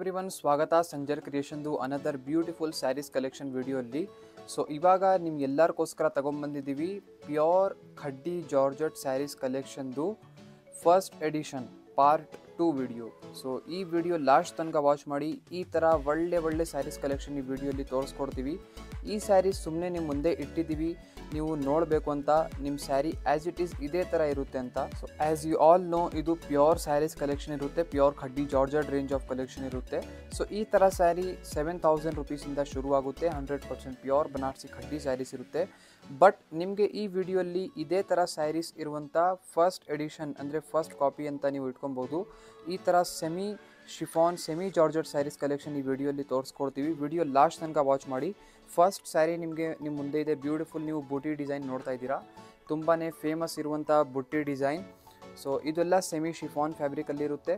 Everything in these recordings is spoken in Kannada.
ಎವ್ರಿವನ್, ಸ್ವಾಗತ ಸಂಜರ್ ಕ್ರಿಯೇಷನ್ದು ಅನದರ್ ಬ್ಯೂಟಿಫುಲ್ ಸ್ಯಾರೀಸ್ ಕಲೆಕ್ಷನ್ ವಿಡಿಯೋಲ್ಲಿ. ಸೊ ಇವಾಗ ನಿಮ್ಗೆಲ್ಲರಿಗೋಸ್ಕರ ತಗೊಂಡ್ಬಂದಿದ್ದೀವಿ ಪ್ಯೂರ್ ಖಡ್ಡಿ ಜಾರ್ಜೆಟ್ ಸ್ಯಾರೀಸ್ ಕಲೆಕ್ಷನ್ದು first edition part 2 video. So ಈ ವಿಡಿಯೋ ಲಾಸ್ಟ್ ತನಕ ವಾಚ್ ಮಾಡಿ. ಈ ಥರ ಒಳ್ಳೆ ಸ್ಯಾರೀಸ್ ಕಲೆಕ್ಷನ್ ಈ ವಿಡಿಯೋಲಿ ತೋರಿಸ್ಕೊಡ್ತೀವಿ. ಈ ಸ್ಯಾರೀಸ್ ಸುಮ್ಮನೆ ನಿಮ್ಮ ಮುಂದೆ ಇಟ್ಟಿದ್ದೀವಿ, ನೀವು ನೋಡಬೇಕು ಅಂತ. ನಿಮ್ಮ ಸ್ಯಾರಿ ಆ್ಯಸ್ ಇಟ್ ಈಸ್ ಇದೇ ಥರ ಇರುತ್ತೆ ಅಂತ. So as you all know, ಇದು ಪ್ಯೂರ್ ಸ್ಯಾರೀಸ್ ಕಲೆಕ್ಷನ್ ಇರುತ್ತೆ, pure khaddi georgette range of collection ಇರುತ್ತೆ. ಸೊ ಈ ಥರ ಸ್ಯಾರಿ 7000 ರುಪೀಸಿಂದ ಶುರುವಾಗುತ್ತೆ. 100% ಪ್ಯೂರ್ ಬನಾರಸಿ ಖಡ್ಡಿ ಸ್ಯಾರೀಸ್ ಇರುತ್ತೆ. ಬಟ್ ನಿಮಗೆ ಈ ವಿಡಿಯೋಲ್ಲಿ ಇದೇ ಥರ ಸ್ಯಾರೀಸ್ ಇರುವಂಥ ಫಸ್ಟ್ ಎಡಿಷನ್ ಅಂದರೆ ಫಸ್ಟ್ ಕಾಪಿ ಅಂತ ನೀವು ಇಟ್ಕೊಬೋದು. ಈ ಥರ semi chiffon semi georgette sarees collection ಈ ವಿಡಿಯೋಲಿ ತೋರಿಸ್ಕೊಡ್ತೀವಿ. ವಿಡಿಯೋ ಲಾಸ್ಟ್ ತನಕ ವಾಚ್ ಮಾಡಿ. ಫಸ್ಟ್ ಸ್ಯಾರಿ ನಿಮ್ಮ ಮುಂದೆ ಇದೆ. ಬ್ಯೂಟಿಫುಲ್ ನೀವು ಬುಟ್ಟಿ ಡಿಸೈನ್ ನೋಡ್ತಾ ಇದ್ದೀರಾ, ತುಂಬಾ ಫೇಮಸ್ ಇರುವಂಥ ಬುಟ್ಟಿ ಡಿಸೈನ್. ಸೊ ಇದೆಲ್ಲ ಸೆಮಿ ಶಿಫಾನ್ ಫ್ಯಾಬ್ರಿಕಲ್ಲಿರುತ್ತೆ.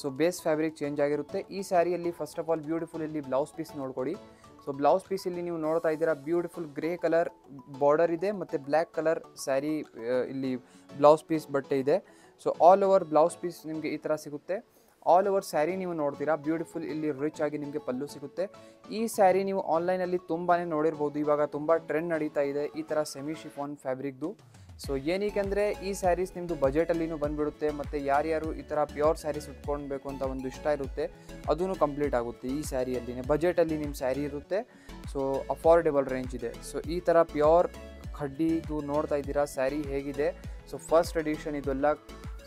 ಸೊ ಬೇಸ್ ಫ್ಯಾಬ್ರಿಕ್ ಚೇಂಜ್ ಆಗಿರುತ್ತೆ. ಈ ಸ್ಯಾರಿಯಲ್ಲಿ ಫಸ್ಟ್ ಆಫ್ ಆಲ್ ಬ್ಯೂಟಿಫುಲ್ ಇಲ್ಲಿ ಬ್ಲೌಸ್ ಪೀಸ್ ನೋಡ್ಕೊಡಿ. ಸೊ ಬ್ಲೌಸ್ ಪೀಸ್ ಇಲ್ಲಿ ನೀವು ನೋಡ್ತಾ ಇದ್ದೀರಾ, ಬ್ಯೂಟಿಫುಲ್ ಗ್ರೇ ಕಲರ್ ಬಾರ್ಡರ್ ಇದೆ ಮತ್ತು ಬ್ಲ್ಯಾಕ್ ಕಲರ್ ಸ್ಯಾರಿ ಇಲ್ಲಿ ಬ್ಲೌಸ್ ಪೀಸ್ ಬಟ್ಟೆ ಇದೆ. So all over blouse piece ನಿಮಗೆ ಈ ಥರ ಸಿಗುತ್ತೆ. ಆಲ್ ಓವರ್ ಸ್ಯಾರಿ ನೀವು ನೋಡ್ತೀರಾ, ಬ್ಯೂಟಿಫುಲ್ ಇಲ್ಲಿ ರಿಚ್ ಆಗಿ ನಿಮಗೆ ಪಲ್ಲು ಸಿಗುತ್ತೆ. ಈ ಸ್ಯಾರಿ ನೀವು ಆನ್ಲೈನಲ್ಲಿ ತುಂಬಾ ನೋಡಿರ್ಬೋದು. ಇವಾಗ ತುಂಬ ಟ್ರೆಂಡ್ ನಡೀತಾ ಇದೆ ಈ ಥರ ಸೆಮಿ ಶಿಫಾನ್ ಫ್ಯಾಬ್ರಿಕ್ದು. ಸೊ ಏನಕ್ಕೆ ಈ ಸ್ಯಾರೀಸ್ ನಿಮ್ಮದು ಬಜೆಟಲ್ಲಿನೂ ಬಂದುಬಿಡುತ್ತೆ, ಮತ್ತು ಯಾರ್ಯಾರು ಈ ಥರ ಪ್ಯೂರ್ ಸ್ಯಾರೀಸ್ ಉಟ್ಕೊಳ್ಬೇಕು ಅಂತ ಒಂದು ಇಷ್ಟ ಇರುತ್ತೆ ಅದೂ ಕಂಪ್ಲೀಟ್ ಆಗುತ್ತೆ. ಈ ಸ್ಯಾರಿಯಲ್ಲಿನೇ ಬಜೆಟಲ್ಲಿ ನಿಮ್ಮ ಸ್ಯಾರಿ ಇರುತ್ತೆ. ಸೊ ಅಫೋರ್ಡೆಬಲ್ ರೇಂಜ್ ಇದೆ. ಸೊ ಈ ಥರ ಪ್ಯೂರ್ ಖಡ್ಡಿದು ನೋಡ್ತಾ ಇದ್ದೀರಾ ಸ್ಯಾರಿ ಹೇಗಿದೆ. ಸೊ ಫಸ್ಟ್ ಎಡಿಷನ್ ಇದೆಲ್ಲ.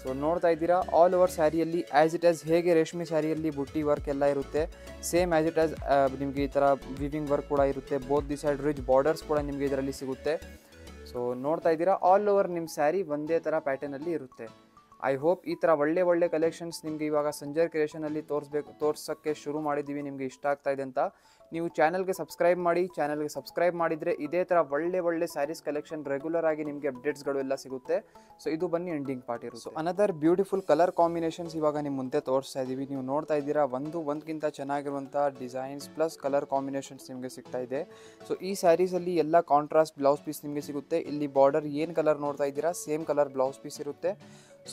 ಸೊ ನೋಡ್ತಾ ಇದ್ದೀರಾ, ಆಲ್ ಓವರ್ ಸ್ಯಾರಿಯಲ್ಲಿ ಆ್ಯಸ್ ಇಟ್ ಆಸ್ ಹೇಗೆ ರೇಷ್ಮೆ ಸ್ಯಾರಿಯಲ್ಲಿ ಬುಟ್ಟಿ ವರ್ಕ್ ಎಲ್ಲ ಇರುತ್ತೆ, ಸೇಮ್ ಆ್ಯಸ್ ಇಟ್ ಆಸ್ ನಿಮಗೆ ಈ ಥರ ವಿವಿಂಗ್ ವರ್ಕ್ ಕೂಡ ಇರುತ್ತೆ. Both the side rich borders ಕೂಡ ನಿಮಗೆ ಇದರಲ್ಲಿ ಸಿಗುತ್ತೆ. ಸೊ ನೋಡ್ತಾ ಇದ್ದೀರಾ, ಆಲ್ ಓವರ್ ನಿಮ್ಮ ಸ್ಯಾರಿ ಒಂದೇ ಥರ ಪ್ಯಾಟರ್ನಲ್ಲಿ ಇರುತ್ತೆ. ಐ ಹೋಪ್ ಈ ಥರ ಒಳ್ಳೆ ಕಲೆಕ್ಷನ್ಸ್ ನಿಮಗೆ ಇವಾಗ ಸಂಜರ್ ಕ್ರಿಯೇಷನಲ್ಲಿ ತೋರ್ಸೋಕ್ಕೆ ಶುರು ಮಾಡಿದ್ದೀವಿ. ನಿಮಗೆ ಇಷ್ಟ ಆಗ್ತಾ ಇದೆ ಅಂತ ನೀವು ಚಾನಲ್ಗೆ ಸಬ್ಸ್ಕ್ರೈಬ್ ಮಾಡಿ. ಚಾನಲ್ಗೆ ಸಬ್ಸ್ಕ್ರೈಬ್ ಮಾಡಿದರೆ ಇದೇ ಥರ ಒಳ್ಳೆ ಸ್ಯಾರೀಸ್ ಕಲೆಕ್ಷನ್ ರೆಗ್ಯುಲರ್ ಆಗಿ ನಿಮಗೆ ಅಪ್ಡೇಟ್ಸ್ಗಳು ಎಲ್ಲ ಸಿಗುತ್ತೆ. ಸೊ ಇದು ಬನ್ನಿ ಎಂಡಿಂಗ್ ಪಾರ್ಟ್ ಇರುತ್ತೆ. So another beautiful colour combinations ಇವಾಗ ನಿಮ್ಮ ಮುಂದೆ ತೋರಿಸ್ತಾ ಇದ್ದೀವಿ. ನೀವು ನೋಡ್ತಾ ಇದ್ದೀರಾ, ಒಂದಕ್ಕಿಂತ ಚೆನ್ನಾಗಿರುವಂಥ ಡಿಸೈನ್ಸ್ ಪ್ಲಸ್ ಕಲರ್ ಕಾಂಬಿನೇಷನ್ಸ್ ನಿಮಗೆ ಸಿಗ್ತಾ ಇದೆ. ಸೊ ಈ ಸ್ಯಾರೀಸಲ್ಲಿ ಎಲ್ಲ ಕಾಂಟ್ರಾಸ್ಟ್ ಬ್ಲೌಸ್ ಪೀಸ್ ನಿಮಗೆ ಸಿಗುತ್ತೆ. ಇಲ್ಲಿ ಬಾರ್ಡರ್ ಏನು ಕಲರ್ ನೋಡ್ತಾ ಇದ್ದೀರಾ ಸೇಮ್ ಕಲರ್ ಬ್ಲೌಸ್ ಪೀಸ್ ಇರುತ್ತೆ.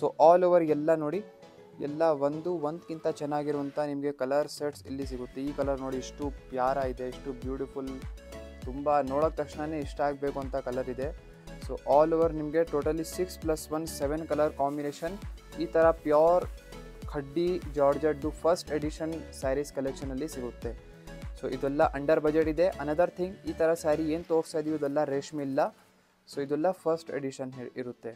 ಸೊ ಆಲ್ ಓವರ್ ಎಲ್ಲ ನೋಡಿ, ಎಲ್ಲ ಒಂದಕ್ಕಿಂತ ಚೆನ್ನಾಗಿರುವಂಥ ನಿಮಗೆ ಕಲರ್ ಸೆಟ್ಸ್ ಇಲ್ಲಿ ಸಿಗುತ್ತೆ. ಈ ಕಲರ್ ನೋಡಿ ಎಷ್ಟು ಪ್ಯಾರ ಇದೆ, ಎಷ್ಟು ಬ್ಯೂಟಿಫುಲ್, ತುಂಬ ನೋಡೋಕ್ಕೆ ತಕ್ಷಣವೇ ಇಷ್ಟ ಆಗಬೇಕು ಅಂತ ಕಲರ್ ಇದೆ. ಸೊ ಆಲ್ ಓವರ್ ನಿಮಗೆ ಟೋಟಲಿ 6+1 7 ಕಲರ್ ಕಾಂಬಿನೇಷನ್ ಈ ಥರ ಪ್ಯೂರ್ ಖಡ್ಡಿ ಜಾರ್ಜೆಟ್ದು ಫಸ್ಟ್ ಎಡಿಷನ್ ಸ್ಯಾರೀಸ್ ಕಲೆಕ್ಷನಲ್ಲಿ ಸಿಗುತ್ತೆ. ಸೊ ಇದೆಲ್ಲ ಅಂಡರ್ ಬಜೆಟ್ ಇದೆ. ಅನದರ್ ಥಿಂಗ್, ಈ ಥರ ಸ್ಯಾರಿ ಏನು ತೋರಿಸ್ತಾ ಇದೀವಿ ಇದೆಲ್ಲ ರೇಷ್ಮೆ ಇಲ್ಲ. ಸೊ ಇದೆಲ್ಲ ಫಸ್ಟ್ ಎಡಿಷನ್ ಇರುತ್ತೆ.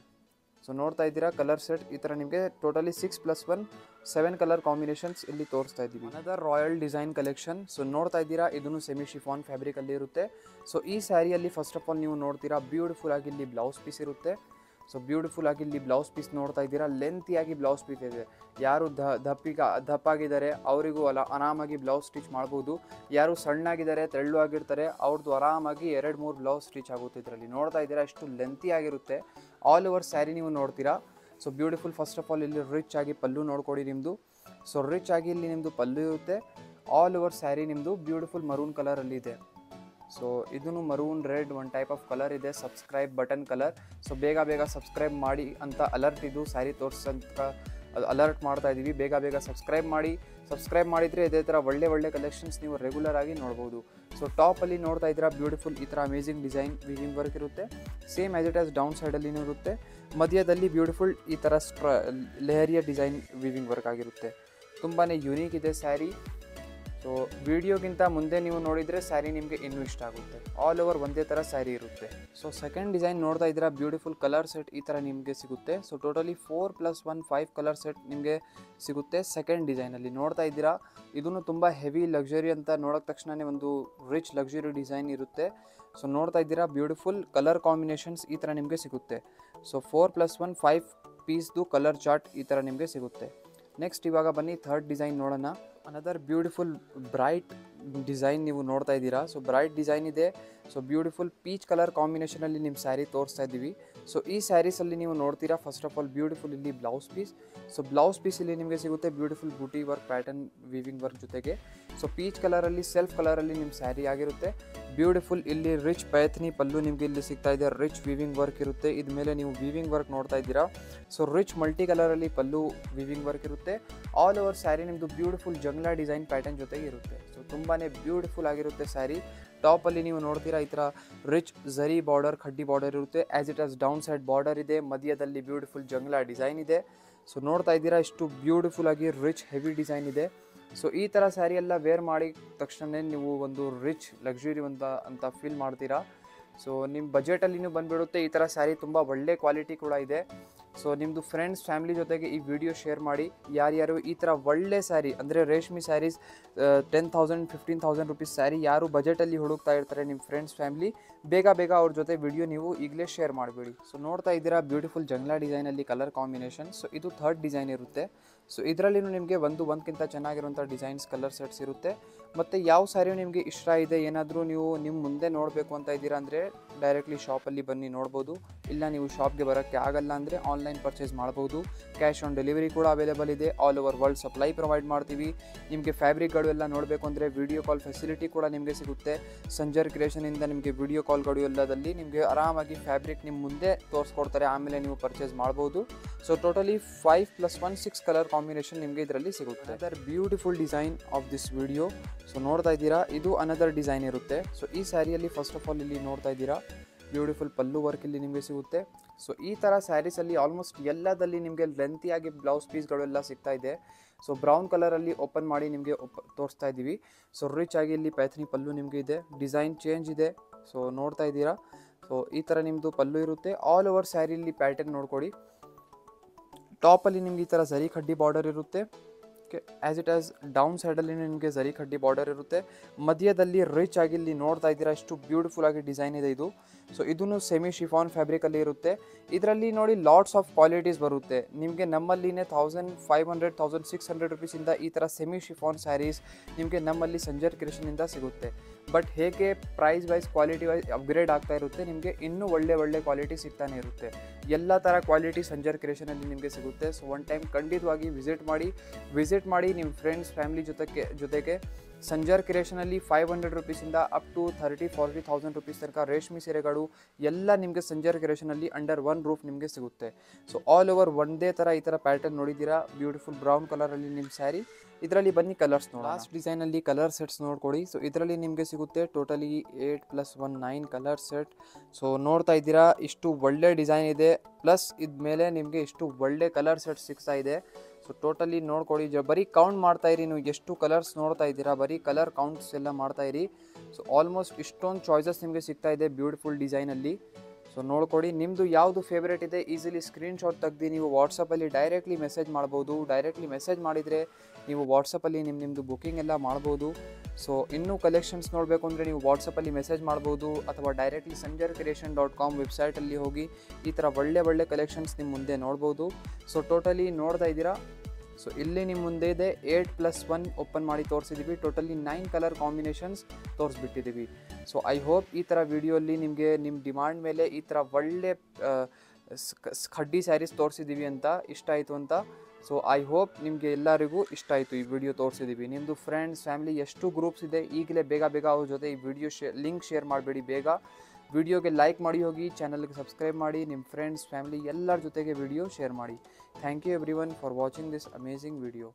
ಸೊ ನೋಡ್ತಾ ಇದ್ದೀರಾ ಕಲರ್ ಸೆಟ್ ಈ ಥರ ನಿಮಗೆ ಟೋಟಲಿ 6+1 7 ಕಲರ್ ಕಾಂಬಿನೇಷನ್ಸ್ ಇಲ್ಲಿ ತೋರಿಸ್ತಾ ಇದ್ದೀವಿ. Another royal design collection. So ನೋಡ್ತಾ ಇದ್ದೀರಾ, ಇದನ್ನು ಸೆಮಿ ಶಿಫಾನ್ ಫ್ಯಾಬ್ರಿಕಲ್ಲಿ ಇರುತ್ತೆ. ಸೊ ಈ ಸ್ಯಾರಿಯಲ್ಲಿ ಫಸ್ಟ್ ಆಫ್ ಆಲ್ ನೀವು ನೋಡ್ತೀರಾ, ಬ್ಯೂಟಿಫುಲ್ ಆಗಿ ಇಲ್ಲಿ ಬ್ಲೌಸ್ ಪೀಸ್ ಇರುತ್ತೆ. ಸೊ ಬ್ಯೂಟಿಫುಲ್ ಆಗಿ ಇಲ್ಲಿ ಬ್ಲೌಸ್ ಪೀಸ್ ನೋಡ್ತಾ ಇದ್ದೀರಾ, ಲೆಂತಿಯಾಗಿ ಬ್ಲೌಸ್ ಪೀಸ್ ಇದೆ. ಯಾರು ದಪ್ಪಾಗಿದ್ದಾರೆ ಅವರಿಗೂ ಆರಾಮಾಗಿ ಬ್ಲೌಸ್ ಸ್ಟಿಚ್ ಮಾಡ್ಬೋದು. ಯಾರು ಸಣ್ಣಾಗಿದ್ದಾರೆ ತೆಳ್ಳು ಆಗಿರ್ತಾರೆ ಅವ್ರದ್ದು ಆರಾಮಾಗಿ 2-3 ಬ್ಲೌಸ್ ಸ್ಟಿಚ್ ಆಗುತ್ತೆ. ಇದರಲ್ಲಿ ನೋಡ್ತಾ ಇದ್ದೀರಾ ಎಷ್ಟು ಲೆಂತಿ ಆಗಿರುತ್ತೆ. ಆಲ್ ಓವರ್ ಸ್ಯಾರಿ ನೀವು ನೋಡ್ತೀರಾ. So beautiful first of all ಇಲ್ಲಿ ರಿಚ್ ಆಗಿ ಪಲ್ಲು ನೋಡ್ಕೊಡಿ ನಿಮ್ಮದು. ಸೊ ರಿಚ್ ಆಗಿ ಇಲ್ಲಿ ನಿಮ್ಮದು ಪಲ್ಲು ಇರುತ್ತೆ. ಆಲ್ ಓವರ್ ಸ್ಯಾರಿ ನಿಮ್ಮದು ಬ್ಯೂಟಿಫುಲ್ ಮರೂನ್ ಕಲರಲ್ಲಿ ಇದೆ. ಸೊ ಇದೂ ಮರೂನ್ ರೆಡ್ ಒಂದು ಟೈಪ್ ಆಫ್ ಕಲರ್ ಇದೆ, ಸಬ್ಸ್ಕ್ರೈಬ್ ಬಟನ್ ಕಲರ್. ಸೊ ಬೇಗ ಸಬ್ಸ್ಕ್ರೈಬ್ ಮಾಡಿ ಅಂತ ಅಲರ್ಟ್ ಇದು ಸ್ಯಾರಿ ತೋರಿಸಂತ ಅಲರ್ಟ್ ಮಾಡ್ತಾ ಇದ್ದೀವಿ. ಬೇಗ ಸಬ್ಸ್ಕ್ರೈಬ್ ಮಾಡಿ. ಸಬ್ಸ್ಕ್ರೈಬ್ ಮಾಡಿದರೆ ಇದೇ ಥರ ಒಳ್ಳೆ ಕಲೆಕ್ಷನ್ಸ್ ನೀವು ರೆಗ್ಯುಲರ್ ಆಗಿ ನೋಡ್ಬೋದು. ಸೊ ಟಾಪಲ್ಲಿ ನೋಡ್ತಾ ಇದ್ದೀರಾ, ಬ್ಯೂಟಿಫುಲ್ ಈ ಥರ ಅಮೇಜಿಂಗ್ ಡಿಸೈನ್ ವಿವಿಂಗ್ ವರ್ಕ್ ಇರುತ್ತೆ. Same as it is down ಸೈಡಲ್ಲಿನೂ ಇರುತ್ತೆ. ಮಧ್ಯದಲ್ಲಿ ಬ್ಯೂಟಿಫುಲ್ ಈ ಥರ ಲೆಹರಿಯ ಡಿಸೈನ್ ವಿವಿಂಗ್ ವರ್ಕ್ ಆಗಿರುತ್ತೆ. ತುಂಬಾ ಯುನೀಕ್ ಇದೆ ಸ್ಯಾರಿ. ಸೊ ವಿಡಿಯೋಗಿಂತ ಮುಂದೆ ನೀವು ನೋಡಿದರೆ ಸ್ಯಾರಿ ನಿಮಗೆ ಇನ್ನೂ ಇಷ್ಟ ಆಗುತ್ತೆ. ಆಲ್ ಓವರ್ ಒಂದೇ ಥರ ಸ್ಯಾರಿ ಇರುತ್ತೆ. ಸೊ ಸೆಕೆಂಡ್ ಡಿಸೈನ್ ನೋಡ್ತಾ ಇದ್ದೀರಾ, ಬ್ಯೂಟಿಫುಲ್ ಕಲರ್ ಸೆಟ್ ಈ ಥರ ನಿಮಗೆ ಸಿಗುತ್ತೆ. ಸೊ ಟೋಟಲಿ 4+1 5 ಕಲರ್ ಸೆಟ್ ನಿಮಗೆ ಸಿಗುತ್ತೆ ಸೆಕೆಂಡ್ ಡಿಸೈನಲ್ಲಿ. ನೋಡ್ತಾ ಇದ್ದೀರಾ, ಇದೂ ತುಂಬ ಹೆವಿ ಲಕ್ಸುರಿ ಅಂತ ನೋಡೋಕ್ಕೆ ತಕ್ಷಣವೇ ಒಂದು ರಿಚ್ ಲಕ್ಸುರಿ ಡಿಸೈನ್ ಇರುತ್ತೆ. ಸೊ ನೋಡ್ತಾ ಇದ್ದೀರಾ, ಬ್ಯೂಟಿಫುಲ್ ಕಲರ್ ಕಾಂಬಿನೇಷನ್ಸ್ ಈ ಥರ ನಿಮಗೆ ಸಿಗುತ್ತೆ. ಸೊ 4+1 5 ಪೀಸ್ದು ಕಲರ್ ಚಾರ್ಟ್ ಈ ಥರ ನಿಮಗೆ ಸಿಗುತ್ತೆ. ನೆಕ್ಸ್ಟ್ ಇವಾಗ ಬನ್ನಿ ಥರ್ಡ್ ಡಿಸೈನ್ ನೋಡೋಣ. ಅನದರ್ ಬ್ಯೂಟಿಫುಲ್ ಬ್ರೈಟ್ ಡಿಸೈನ್ ನೀವು ನೋಡ್ತಾ ಇದ್ದೀರಾ. ಸೊ ಬ್ರೈಟ್ ಡಿಸೈನ್ ಇದೆ. ಸೊ ಬ್ಯೂಟಿಫುಲ್ ಪೀಚ್ ಕಲರ್ ಕಾಂಬಿನೇಷನಲ್ಲಿ ನಿಮ್ಮ ಸ್ಯಾರಿ ತೋರಿಸ್ತಾ ಇದ್ದೀವಿ. ಸೊ ಈ ಸ್ಯಾರೀಸಲ್ಲಿ ನೀವು ನೋಡ್ತೀರಾ, ಫಸ್ಟ್ ಆಫ್ ಆಲ್ ಬ್ಯೂಟಿಫುಲ್ ಇಲ್ಲಿ blouse piece. So blouse piece ಇಲ್ಲಿ ನಿಮಗೆ ಸಿಗುತ್ತೆ ಬ್ಯೂಟಿಫುಲ್ ಬೂಟಿ ವರ್ಕ್ ಪ್ಯಾಟರ್ನ್ ವಿವಿಂಗ್ ವರ್ಕ್ ಜೊತೆಗೆ. ಸೊ ಪೀಚ್ ಕಲರಲ್ಲಿ ಸೆಲ್ಫ್ ಕಲರಲ್ಲಿ ನಿಮ್ಮ ಸ್ಯಾರಿ ಆಗಿರುತ್ತೆ. ಬ್ಯೂಟಿಫುಲ್. ಇಲ್ಲಿ ರಿಚ್ ಪೈಥನಿ ಪಲ್ಲು ನಿಮಗೆ ಇಲ್ಲಿ ಸಿಗ್ತಾ ಇದೆ. ರಿಚ್ ವೀವಿಂಗ್ ವರ್ಕ್ ಇರುತ್ತೆ. ಇದ ಮೇಲೆ ನೀವು ವೀವಿಂಗ್ ವರ್ಕ್ ನೋಡ್ತಾ ಇದ್ದೀರಾ. ಸೊ ರಿಚ್ ಮಲ್ಟಿ ಕಲರಲ್ಲಿ ಪಲ್ಲು ವೀವಿಂಗ್ ವರ್ಕ್ ಇರುತ್ತೆ. ಆಲ್ ಓವರ್ ಸ್ಯಾರಿ ನಿಮ್ಮದು ಬ್ಯೂಟಿಫುಲ್ ಜಂಗ್ಲಾ ಡಿಸೈನ್ ಪ್ಯಾಟರ್ನ್ ಜೊತೆಗೆ ಇರುತ್ತೆ. ಸೊ ತುಂಬಾ ಬ್ಯೂಟಿಫುಲ್ ಆಗಿರುತ್ತೆ ಸ್ಯಾರಿ. ಟಾಪಲ್ಲಿ ನೀವು ನೋಡ್ತೀರಾ ಈ ಥರ ರಿಚ್ ಝರಿ ಬಾರ್ಡರ್, ಖಡ್ಡಿ ಬಾರ್ಡರ್ ಇರುತ್ತೆ. As it is down side border ಇದೆ. ಮಧ್ಯದಲ್ಲಿ ಬ್ಯೂಟಿಫುಲ್ ಜಂಗ್ಲಾ ಡಿಸೈನ್ ಇದೆ. ಸೊ ನೋಡ್ತಾ ಇದ್ದೀರಾ ಇಷ್ಟು ಬ್ಯೂಟಿಫುಲ್ ಆಗಿ ರಿಚ್ ಹೆವಿ ಡಿಸೈನ್ ಇದೆ. ಸೊ ಈ ಥರ ಸ್ಯಾರಿ ಎಲ್ಲ ವೇರ್ ಮಾಡಿ ತಕ್ಷಣ ನೀವು ಒಂದು ರಿಚ್ ಲಕ್ಸುರಿ ಅಂತ ಫೀಲ್ ಮಾಡ್ತೀರಾ. ಸೊ ನಿಮ್ಮ ಬಜೆಟಲ್ಲಿನೂ ಬಂದುಬಿಡುತ್ತೆ. ಈ ಥರ ಸ್ಯಾರಿ ತುಂಬ ಒಳ್ಳೆ ಕ್ವಾಲಿಟಿ ಕೂಡ ಇದೆ. ಸೊ ನಿಮ್ಮದು ಫ್ರೆಂಡ್ಸ್ ಫ್ಯಾಮಿಲಿ ಜೊತೆಗೆ ಈ ವಿಡಿಯೋ ಶೇರ್ ಮಾಡಿ. ಯಾರ್ಯಾರು ಈ ಥರ ಒಳ್ಳೆ ಸ್ಯಾರಿ ಅಂದರೆ ರೇಷ್ಮೆ ಸ್ಯಾರೀಸ್ 10,000 15,000 ರುಪೀಸ್ ಸ್ಯಾರಿ ಯಾರು ಬಜೆಟಲ್ಲಿ ಹುಡುಕ್ತಾ ಇರ್ತಾರೆ ನಿಮ್ಮ ಫ್ರೆಂಡ್ಸ್ ಫ್ಯಾಮಿಲಿ, ಬೇಗ ಅವ್ರ ಜೊತೆ ವಿಡಿಯೋ ನೀವು ಈಗಲೇ ಶೇರ್ ಮಾಡಬೇಡಿ. ಸೊ ನೋಡ್ತಾ ಇದ್ದೀರಾ ಬ್ಯೂಟಿಫುಲ್ ಜಂಗ್ಲಾ ಡಿಸೈನಲ್ಲಿ ಕಲರ್ ಕಾಂಬಿನೇಷನ್. ಸೊ ಇದು ಥರ್ಡ್ ಡಿಸೈನ್ ಇರುತ್ತೆ. ಸೊ ಇದರಲ್ಲಿನೂ ನಿಮಗೆ ಒಂದಕ್ಕಿಂತ ಚೆನ್ನಾಗಿರುವಂಥ ಡಿಸೈನ್ಸ್ ಕಲರ್ ಸೆಟ್ಸ್ ಇರುತ್ತೆ. ಮತ್ತು ಯಾವ ಸ್ಯಾರಿಯೂ ನಿಮಗೆ ಇಷ್ಟ ಇದೆ, ಏನಾದರೂ ನೀವು ನಿಮ್ಮ ಮುಂದೆ ನೋಡಬೇಕು ಅಂತ ಇದ್ದೀರಾ ಅಂದರೆ ಡೈರೆಕ್ಟ್ಲಿ ಶಾಪಲ್ಲಿ ಬನ್ನಿ ನೋಡ್ಬೋದು. ಇಲ್ಲ ನೀವು ಶಾಪ್ಗೆ ಬರೋಕ್ಕೆ ಆಗಲ್ಲ ಅಂದರೆ ಆನ್ಲೈನ್ ಪರ್ಚೇಸ್ ಮಾಡ್ಬೋದು. ಕ್ಯಾಶ್ ಆನ್ ಡೆಲಿವರಿ ಕೂಡ ಅವೈಲೇಬಲ್ ಇದೆ. All over world supply provide ಮಾಡ್ತೀವಿ. ನಿಮಗೆ ಫ್ಯಾಬ್ರಿಕ್ಗಳು ಎಲ್ಲ ನೋಡಬೇಕು ಅಂದರೆ ವಿಡಿಯೋ ಕಾಲ್ ಫೆಸಿಲಿಟಿ ಕೂಡ ನಿಮಗೆ ಸಿಗುತ್ತೆ. ಸಂಜರ್ ಕ್ರಿಯೇಷನಿಂದ ನಿಮಗೆ ವಿಡಿಯೋ ಕಾಲ್ಗಳು ಎಲ್ಲದಲ್ಲಿ ನಿಮಗೆ ಆರಾಮಾಗಿ ಫ್ಯಾಬ್ರಿಕ್ ನಿಮ್ಮ ಮುಂದೆ ತೋರಿಸ್ಕೊಡ್ತಾರೆ. ಆಮೇಲೆ ನೀವು ಪರ್ಚೇಸ್ ಮಾಡ್ಬೋದು. ಸೊ ಟೋಟಲಿ 5+1 6 ಕಲರ್ ಕಾಂಬಿನೇಷನ್ ನಿಮಗೆ ಇದರಲ್ಲಿ ಸಿಗುತ್ತೆ. Other beautiful design of this video. So ನೋಡ್ತಾ ಇದ್ದೀರಾ ಇದು ಅನದರ್ ಡಿಸೈನ್ ಇರುತ್ತೆ. ಸೊ ಈ ಸ್ಯಾರಿಯಲ್ಲಿ ಫಸ್ಟ್ ಆಫ್ ಆಲ್ ಇಲ್ಲಿ ನೋಡ್ತಾ ಇದ್ದೀರಾ ಬ್ಯೂಟಿಫುಲ್ ಪಲ್ಲು ವರ್ಕ್ ಇಲ್ಲಿ ನಿಮಗೆ ಸಿಗುತ್ತೆ. ಸೊ ಈ ಥರ ಸ್ಯಾರೀಸಲ್ಲಿ ಆಲ್ಮೋಸ್ಟ್ ಎಲ್ಲದಲ್ಲಿ ನಿಮಗೆ ಲೆಂತಿಯಾಗಿ ಬ್ಲೌಸ್ ಪೀಸ್ಗಳೆಲ್ಲ ಸಿಗ್ತಾ ಇದೆ. ಸೊ ಬ್ರೌನ್ ಕಲರಲ್ಲಿ ಓಪನ್ ಮಾಡಿ ನಿಮಗೆ ತೋರಿಸ್ತಾ ಇದ್ದೀವಿ. ಸೊ ರಿಚ್ ಆಗಿ ಇಲ್ಲಿ ಪೈಥನಿ ಪಲ್ಲು ನಿಮಗೆ ಇದೆ. ಡಿಸೈನ್ ಚೇಂಜ್ ಇದೆ. ಸೊ ನೋಡ್ತಾ ಇದ್ದೀರಾ. ಸೊ ಈ ಥರ ನಿಮ್ಮದು ಪಲ್ಲು ಇರುತ್ತೆ. ಆಲ್ ಓವರ್ ಸ್ಯಾರಿಲಿ ಪ್ಯಾಟರ್ನ್ ನೋಡ್ಕೊಡಿ. ಟಾಪಲ್ಲಿ ನಿಮ್ಗೆ ಈ ಥರ ಝರಿ ಖಡ್ಡಿ ಬಾರ್ಡರ್ ಇರುತ್ತೆ. Okay, as it is down ಸೈಡಲ್ಲಿ ನಿಮಗೆ ಝರಿ ಖಡ್ಡಿ ಬಾರ್ಡರ್ ಇರುತ್ತೆ. ಮಧ್ಯದಲ್ಲಿ ರಿಚ್ ಆಗಿ ಇಲ್ಲಿ ನೋಡ್ತಾ ಇದ್ದೀರಾ ಎಷ್ಟು ಬ್ಯೂಟಿಫುಲ್ ಆಗಿ ಡಿಸೈನ್ ಇದೆ ಇದು. ಸೊ ಇದೂ ಸೆಮಿ ಶಿಫಾನ್ ಫ್ಯಾಬ್ರಿಕಲ್ಲಿ ಇರುತ್ತೆ. ಇದರಲ್ಲಿ ನೋಡಿ ಲಾಟ್ಸ್ ಆಫ್ ಕ್ವಾಲಿಟೀಸ್ ಬರುತ್ತೆ ನಿಮಗೆ. ನಮ್ಮಲ್ಲಿನೇ 1500 1600 ರುಪೀಸಿಂದ ಈ ಥರ ಸೆಮಿ ಶಿಫಾನ್ ಸ್ಯಾರೀಸ್ ನಿಮಗೆ ನಮ್ಮಲ್ಲಿ ಸಂಜರ್ ಕ್ರಿಯೇಷನಿಂದ ಸಿಗುತ್ತೆ. ಬಟ್ ಹೇಗೆ price wise quality wise upgrade ಆಗ್ತಾ ಇರುತ್ತೆ, ನಿಮಗೆ ಇನ್ನೂ ಒಳ್ಳೆ ಕ್ವಾಲಿಟಿ ಸಿಗ್ತಾನೆ ಇರುತ್ತೆ. ಎಲ್ಲ ಥರ ಕ್ವಾಲಿಟಿ ಸಂಜರ್ ಕ್ರಿಯೇಷನಲ್ಲಿ ನಿಮಗೆ ಸಿಗುತ್ತೆ. ಸೊ ಒನ್ ಟೈಮ್ ಖಂಡಿತವಾಗಿ ವಿಸಿಟ್ ಮಾಡಿ ನಿಮ್ಮ ಫ್ರೆಂಡ್ಸ್ ಫ್ಯಾಮಿಲಿ ಜೊತೆಗೆ ಸಂಜರ್ ಕ್ರಿಯೇಷನಲ್ಲಿ 500 ರುಪೀಸಿಂದ ಅಪ್ ಟು 30,000-40,000 ರುಪೀಸ್ ತನಕ ರೇಷ್ಮೆ ಸೀರೆಗಳು ಎಲ್ಲ ನಿಮಗೆ ಸಂಜರ್ ಕ್ರಿಯೇಷನಲ್ಲಿ ಅಂಡರ್ ಒನ್ ರೂಫ್ ನಿಮಗೆ ಸಿಗುತ್ತೆ. ಸೊ ಆಲ್ ಓವರ್ ಒಂದೇ ಥರ ಈ ಥರ ಪ್ಯಾಟರ್ನ್ ನೋಡಿದ್ದೀರಾ. ಬ್ಯೂಟಿಫುಲ್ ಬ್ರೌನ್ ಕಲರಲ್ಲಿ ನಿಮ್ಮ ಸ್ಯಾರಿ. ಇದರಲ್ಲಿ ಬನ್ನಿ ಕಲರ್ಸ್ ನೋಡಿ. ಲಾಸ್ಟ್ ಡಿಸೈನಲ್ಲಿ ಕಲರ್ ಸೆಟ್ಸ್ ನೋಡ್ಕೊಡಿ. ಸೊ ಇದರಲ್ಲಿ ನಿಮಗೆ ಸಿಗುತ್ತೆ ಟೋಟಲಿ 8+1 9 ಕಲರ್ ಸೆಟ್. ಸೊ ನೋಡ್ತಾ ಇದ್ದೀರಾ ಇಷ್ಟು ಒಳ್ಳೆ ಡಿಸೈನ್ ಇದೆ. ಪ್ಲಸ್ ಇದ್ಮೇಲೆ ನಿಮಗೆ ಇಷ್ಟು ಒಳ್ಳೆ ಕಲರ್ ಸೆಟ್ ಸಿಗ್ತಾ ಇದೆ. ಸೊ ಟೋಟಲಿ ನೋಡ್ಕೊಡಿ. ಬರೀ ಕೌಂಟ್ ಮಾಡ್ತಾ ಇರಿ. ನೀವು ಎಷ್ಟು ಕಲರ್ಸ್ ನೋಡ್ತಾ ಇದ್ದೀರಾ, ಬರೀ ಕಲರ್ ಕೌಂಟ್ಸ್ ಎಲ್ಲ ಮಾಡ್ತಾ ಇರಿ. ಸೊ ಆಲ್ಮೋಸ್ಟ್ ಇಷ್ಟೊಂದು ಚಾಯ್ಸಸ್ ನಿಮಗೆ ಸಿಗ್ತಾ ಇದೆ ಬ್ಯೂಟಿಫುಲ್ ಡಿಸೈನಲ್ಲಿ. ಸೊ ನೋಡ್ಕೊಡಿ. ನಿಮ್ಮದು ಯಾವುದು ಫೇವ್ರೇಟ್ ಇದೆ ಈಸಿಲಿ ಸ್ಕ್ರೀನ್ಶಾಟ್ ತೆಗ್ದು ನೀವು ವಾಟ್ಸಪ್ಪಲ್ಲಿ ಡೈರೆಕ್ಟ್ಲಿ ಮೆಸೇಜ್ ಮಾಡ್ಬೋದು. ಡೈರೆಕ್ಟ್ಲಿ ಮೆಸೇಜ್ ಮಾಡಿದರೆ ನೀವು ವಾಟ್ಸಪ್ಪಲ್ಲಿ ನಿಮ್ಮದು ಬುಕ್ಕಿಂಗ್ ಎಲ್ಲ ಮಾಡ್ಬೋದು. ಸೊ ಇನ್ನೂ ಕಲೆಕ್ಷನ್ಸ್ ನೋಡಬೇಕು ಅಂದರೆ ನೀವು ವಾಟ್ಸಪ್ಪಲ್ಲಿ ಮೆಸೇಜ್ ಮಾಡ್ಬೋದು ಅಥವಾ ಡೈರೆಕ್ಟ್ಲಿ sanjarcreation.com ವೆಬ್ಸೈಟಲ್ಲಿ ಹೋಗಿ ಈ ಥರ ಒಳ್ಳೆ ಕಲೆಕ್ಷನ್ಸ್ ನಿಮ್ಮ ಮುಂದೆ ನೋಡ್ಬೋದು. ಸೊ ಟೋಟಲಿ ನೋಡ್ತಾ ಇದ್ದೀರಾ. ಸೊ ಇಲ್ಲಿ ನಿಮ್ಮ ಮುಂದೆ ಇದೆ 8+1 ಓಪನ್ ಮಾಡಿ ತೋರಿಸಿದ್ದೀವಿ. ಟೋಟಲಿ 9 ಕಲರ್ ಕಾಂಬಿನೇಷನ್ಸ್ ತೋರಿಸ್ಬಿಟ್ಟಿದ್ದೀವಿ. ಸೊ ಐ ಹೋಪ್ ಈ ಥರ ವಿಡಿಯೋಲ್ಲಿ ನಿಮಗೆ ನಿಮ್ಮ ಡಿಮಾಂಡ್ ಮೇಲೆ ಈ ಥರ ಒಳ್ಳೆ ಖಡ್ಡಿ ಸ್ಯಾರೀಸ್ ತೋರಿಸಿದ್ದೀವಿ ಅಂತ ಇಷ್ಟ ಆಯಿತು ಅಂತ. ಸೊ ಐ ಹೋಪ್ ನಿಮಗೆ ಎಲ್ಲರಿಗೂ ಇಷ್ಟ ಆಯಿತು ಈ ವಿಡಿಯೋ ತೋರಿಸಿದ್ದೀವಿ. ನಿಮ್ಮದು ಫ್ರೆಂಡ್ಸ್ ಫ್ಯಾಮಿಲಿ ಎಷ್ಟು ಗ್ರೂಪ್ಸ್ ಇದೆ ಈಗಲೇ ಬೇಗ ಅವ್ರ ಜೊತೆ ಈ ವಿಡಿಯೋ ಲಿಂಕ್ ಶೇರ್ ಮಾಡಬೇಡಿ. ಬೇಗ ವಿಡಿಯೋಗೆ ಲೈಕ್ ಮಾಡಿ ಹೋಗಿ, ಚಾನಲ್ಗೆ ಸಬ್ಸ್ಕ್ರೈಬ್ ಮಾಡಿ, ನಿಮ್ಮ ಫ್ರೆಂಡ್ಸ್ ಫ್ಯಾಮಿಲಿ ಎಲ್ಲರ ಜೊತೆಗೆ ವಿಡಿಯೋ ಶೇರ್ ಮಾಡಿ. Thank you everyone for watching this amazing video.